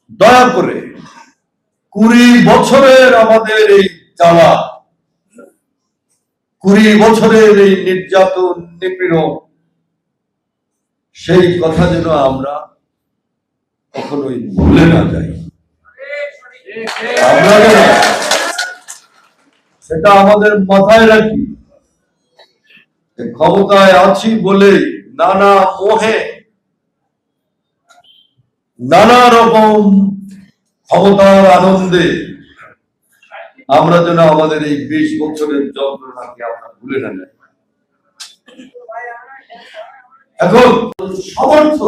দয়া করে 20 বছরের আমাদের এই জ্বালা, 20 বছরের এই নির্যাতন নিপীড়ন, সেই কথা যেন আমরা কখনোই ভুলে না যাই। আমরা যেন সেটা আমাদের মাথায় রাখি। ক্ষমতায় আছি বলে নানা মোহে, নানা রকম ক্ষমতার আনন্দে আমরা যেন আমাদের এই 20 বছরের যন্ত্রণাকে আমরা ভুলে না যাই। এখন সমর্থ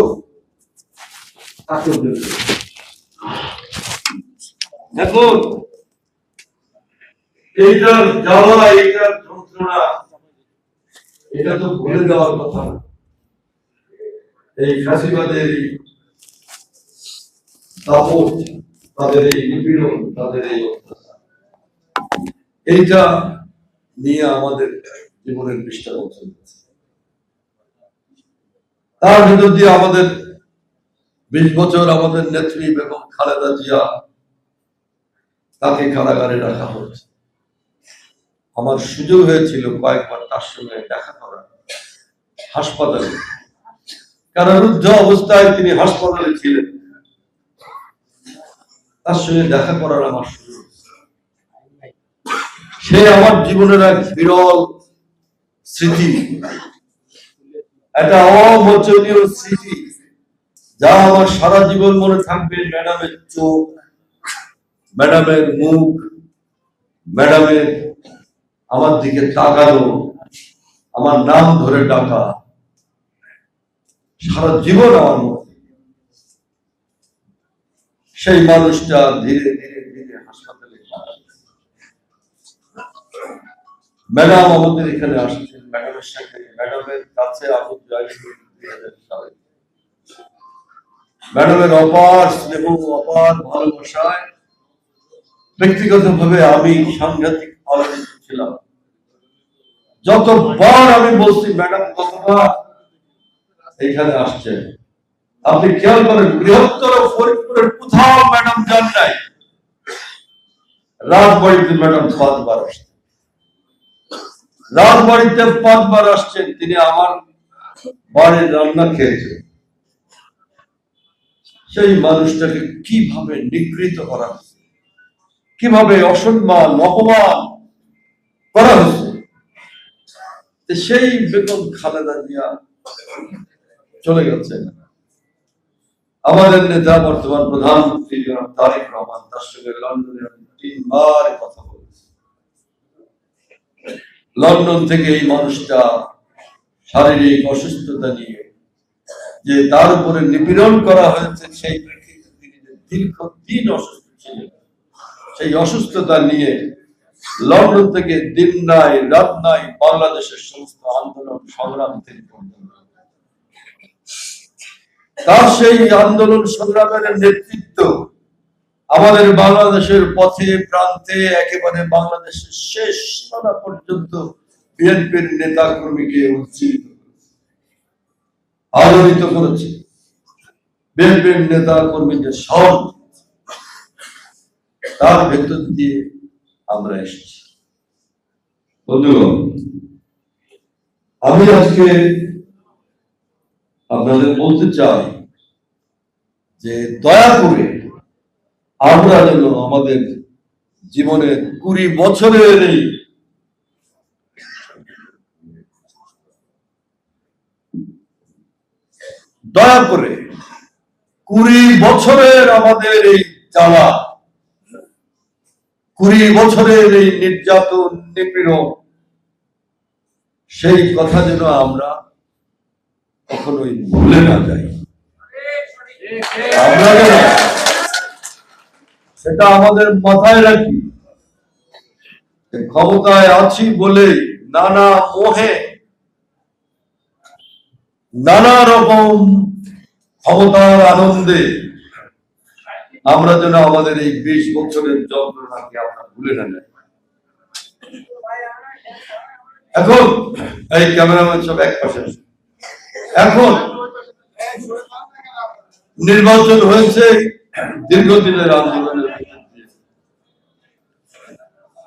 এখন এইটার জ্বালা, এইটার যন্ত্রণা, এটা তো ভুলে দেওয়ার কথা না। এই ফাঁসিবাদের দাপট, তাদের এই নিপীড়ন, তাদের এই অত্যাচার, এইটা নিয়ে আমাদের জীবনের পৃষ্ঠা চলছে। তার ভিতর দিয়ে আমাদের 20 বছর আমাদের নেত্রী বেগম খালেদা জিয়া, তাকে কারাগারে রাখা হচ্ছে। আমার সুযোগ হয়েছিল কয়েকবার তার সঙ্গে দেখা করার হাসপাতালে, কারারুদ্ধ অবস্থায় তিনি হাসপাতালে ছিলেন। তার সঙ্গে দেখা করার আমার সুযোগ, সে আমার জীবনের এক বিরল স্মৃতি, একটা অমোচনীয় স্মৃতি, যা আমার সারা জীবন মনে থাকবে। ম্যাডামের চোখ, ম্যাডামের মুখ, ম্যাডামের আমার দিকে তাকানো, আমার নাম ধরে ডাকা, সারা জীবন আমার মনে। সেই মানুষটা ধীরে ধীরে ধীরে হাসপাতালে, ম্যাডাম আমাদের এখানে আসছেন। ম্যাডামের সাথে, ম্যাডামের কাছে আমি জয়েন করি 2000 সালে। ম্যাডামের অপার স্নেহ, অপার ভালোবাসায় ব্যক্তিগতভাবে আমি সাংঘাতিক আলোচিত ছিলাম। যতবার আমি বলছি, ম্যাডাম কতবার এইখানে আসছেন, আপনি খেয়াল করেন বৃহত্তর ফরিদপুরের কোথাও ম্যাডাম যান নাই। রাজবাড়িতে ম্যাডাম 5 বার আসছেন, রাজবাড়িতে 5 বার আসছেন। তিনি আমার বাড়ির রান্না খেয়েছেন। সেই মানুষটাকে কিভাবে নিগৃহীত করা হচ্ছে, কিভাবে অসম্মান অপমান করা হচ্ছে। সেই বেগম খালেদা জিয়া চলে গেছেন। আমাদের নেতা বর্তমান প্রধানমন্ত্রী তারেক রহমান, তার সঙ্গে লন্ডনে 3 বার কথা বলেছে। লন্ডন থেকে এই মানুষটা শারীরিক অসুস্থতা নিয়ে, যে তার উপরে নিপীড়ন করা হয়েছে, সেই প্রেক্ষিতে তিনি দীর্ঘদিন অসুস্থ ছিলেন। সেই অসুস্থতা নিয়ে লন্ডন থেকে দিন নাই রাত নাই বাংলাদেশের সমস্ত আন্দোলন সংগ্রাম থেকে তার সেই আন্দোলন সংগ্রামের নেতৃত্ব আমাদের বাংলাদেশের পথে প্রান্তে, একেবারে বাংলাদেশের শেষ সীমানা পর্যন্ত বিএনপির নেতা কর্মীকে উজ্জীবিত আলোড়িত করেছে। বিএনপির নেতা কর্মীদের সব তার ভেতর দিয়ে আমরা এসেছি। বন্ধুগণ, আমি আজকে আপনাদের বলতে চাই যে দয়া করে আমরা যেন আমাদের জীবনের 20 বছরের এই দয়া করে 20 বছরের আমাদের এই জ্বালা, 20 বছরের এই নির্যাতন নিপীড়ন, সেই কথা যেন আমরা কখনোই ভুলে না যাই। আমরা যেন সেটা আমাদের মাথায় রাখি। ক্ষমতায় আছি বলে নানা মোহে, নানা রকম ক্ষমতার আনন্দে আমরা যেন আমাদের এই 20 বছরের যন্ত্রণাকে আমরা ভুলে না যাই। এখন এই ক্যামেরাম্যান সব এক পাশে, এখন নির্বাচন হয়েছে দীর্ঘদিনের আন্দোলনের ভিতর দিয়ে।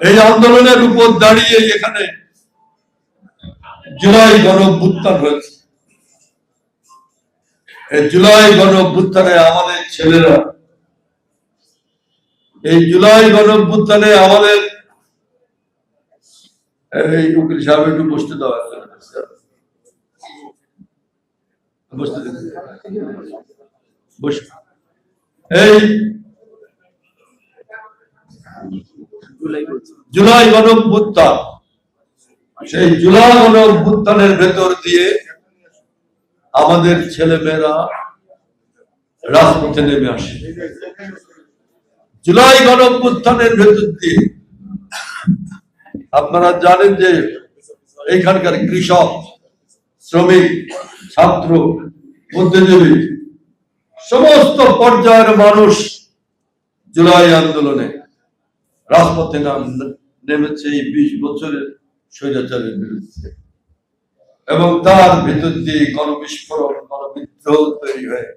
এই আন্দোলনের উপর দাঁড়িয়ে এখানে জুলাই গণঅভ্যুত্থান হয়েছে। এই জুলাই গণঅভ্যুত্থানে আমাদের ছেলেরা, এই জুলাই গণঅভ্যুত্থানে আমাদের এই উকিল সাহেব একটু বসতে দেওয়া এই জুলাই গণঅভ্যুত্থান, সেই জুলাই গণঅভ্যুত্থানের ভেতর দিয়ে আমাদের ছেলেমেয়েরা রাজপথে নেমে আসে। জুলাই গণঅভ্যুত্থানের ভেতর দিয়ে আপনারা জানেন যে এইখানকার কৃষক, শ্রমিক, ছাত্র, বুদ্ধিজীবী সমস্ত পর্যায়ের মানুষ জুলাই আন্দোলনে রাজপথে নেমেছে এই 20 বছরের স্বৈরাচারের বিরুদ্ধে, এবং তার ভিতর দিয়ে গণবিস্ফোরণ, গণবিদ্রোহ তৈরি হয়ে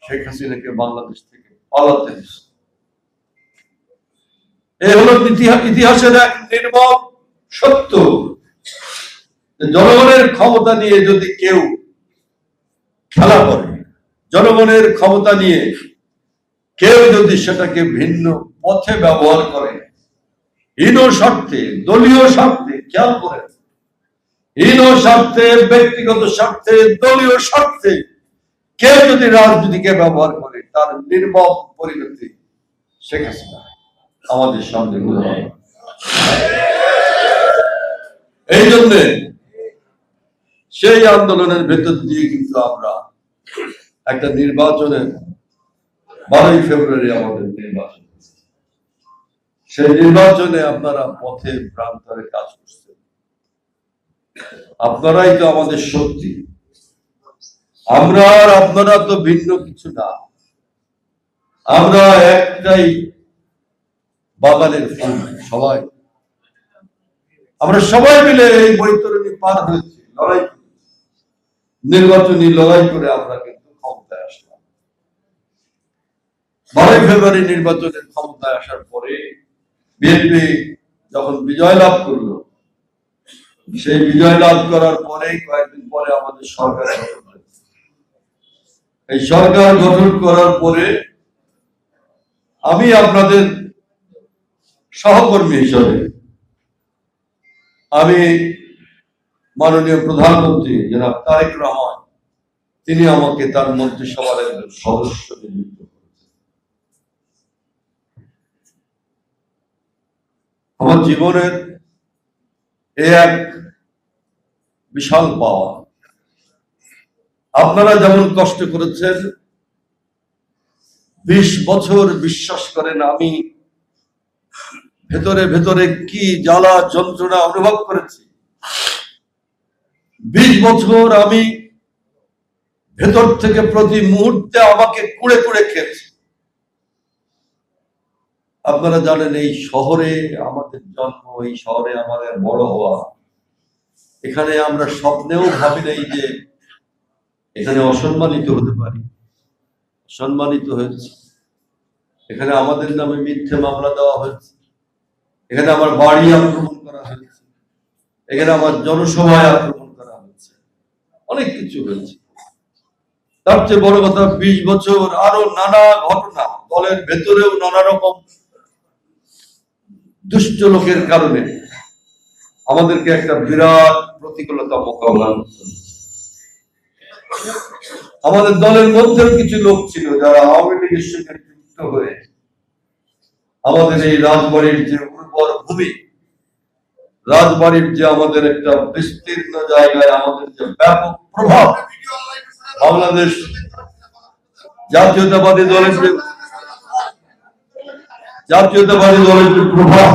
শেখ হাসিনাকে বাংলাদেশ থেকে পালাতে হয়েছে। এই হলো ইতিহাসের এক নির্মম সত্য। জনগণের ক্ষমতা নিয়ে যদি কেউ খেলা করে, জনগণের ক্ষমতা নিয়ে কেউ যদি সেটাকে ভিন্ন পথে ব্যবহার করে, হীন স্বার্থে, দলীয় স্বার্থে, খেয়াল করেন, হীন স্বার্থে, ব্যক্তিগত স্বার্থে, দলীয় স্বার্থে কেউ যদি রাজনীতিকে ব্যবহার করে, তার নির্মম পরিণতি শেখ হাসিনা আমাদের সামনে। এই জন্যে সেই আন্দোলনের ভেতর দিয়ে কিন্তু আমরা একটা নির্বাচনে 12ই ফেব্রুয়ারি আমাদের নির্বাচন, সেই নির্বাচনে আপনারা পথে প্রান্তরে কাজ করছেন। আপনারাই তো আমাদের শক্তি, আমরা আর আপনারা তো ভিন্ন কিছু না। আমরা একটাই বাগানের ফুল, সবাই আমরা সবাই মিলে এই বৈতরণী পার হয়েছি, লড়াই করেছি, নির্বাচনী লড়াই করে আমরা কিন্তু ক্ষমতায় আসলাম। 12ই ফেব্রুয়ারি নির্বাচনের ক্ষমতায় আসার পরে বিএনপি যখন বিজয় লাভ করলো, সেই বিজয় লাভ করার পরে কয়েকদিন পরে আমাদের সরকার গঠন হয়েছে। এই সরকার গঠন করার পরে আমি আপনাদের সহকর্মী হিসাবে আমি মাননীয় প্রধানমন্ত্রী জনাব তারেক রহমান, তিনি আমাকে তার মন্ত্রিসভার একজন সদস্য নিযুক্ত করেছেন। আমার জীবনের এ এক বিশাল পাওয়া। আপনারা যেমন কষ্ট করেছেন, 20 বছর বিশ্বাস করেন আমি ভেতরে ভেতরে কি জ্বালা যন্ত্রণা অনুভব করেছি। 20 বছর আমি ভেতর থেকে প্রতি মুহূর্তে আমাকে কুড়ে কুড়ে খেয়েছি। আপনারা জানেন এই শহরে আমাদের জন্ম, এই শহরে আমাদের বড় হওয়া, এখানে আমরা স্বপ্নেও ভাবি নাই যে এখানে অসম্মানিত হতে পারি। সম্মানিত হয়েছে। এখানে আমাদের নামে মিথ্যে মামলা দেওয়া হয়েছে, এখানে আমার বাড়ি আক্রমণ করা হয়েছে, এখানে আমার জনসভায় আক্রমণ করা হয়েছে, অনেক কিছু হয়েছে। তার চেয়ে বড় কথা 20 বছর আরো নানা ঘটনা, দলের ভেতরেও নানা রকম দুষ্ট লোকের কারণে আমাদেরকে একটা বিরাট প্রতিকূলতা মোকাবেলা করতে হবে। আমাদের দলের মধ্যেও কিছু লোক ছিল যারা আওয়ামী লীগের সঙ্গে যুক্ত হয়ে আমাদের এই রাজবাড়ির যে উর্বর ভূমি, রাজবাড়ির যে আমাদের একটা বিস্তীর্ণ জায়গায় আমাদের যে ব্যাপক প্রভাব, বাংলাদেশ জাতীয়তাবাদী দলের যে প্রভাব,